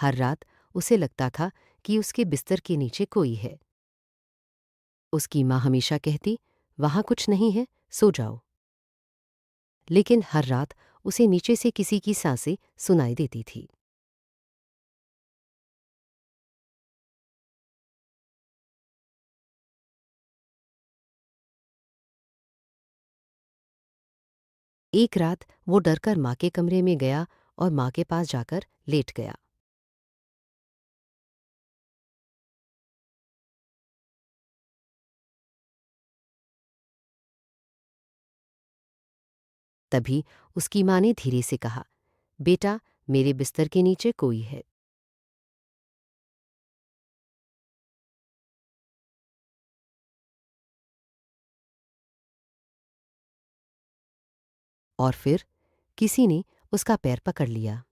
हर रात उसे लगता था कि उसके बिस्तर के नीचे कोई है। उसकी माँ हमेशा कहती, वहाँ कुछ नहीं है, सो जाओ। लेकिन हर रात उसे नीचे से किसी की सांसें सुनाई देती थी। एक रात वो डरकर माँ के कमरे में गया और माँ के पास जाकर लेट गया। तभी उसकी माँ ने धीरे से कहा, बेटा, मेरे बिस्तर के नीचे कोई है। और फिर किसी ने उसका पैर पकड़ लिया।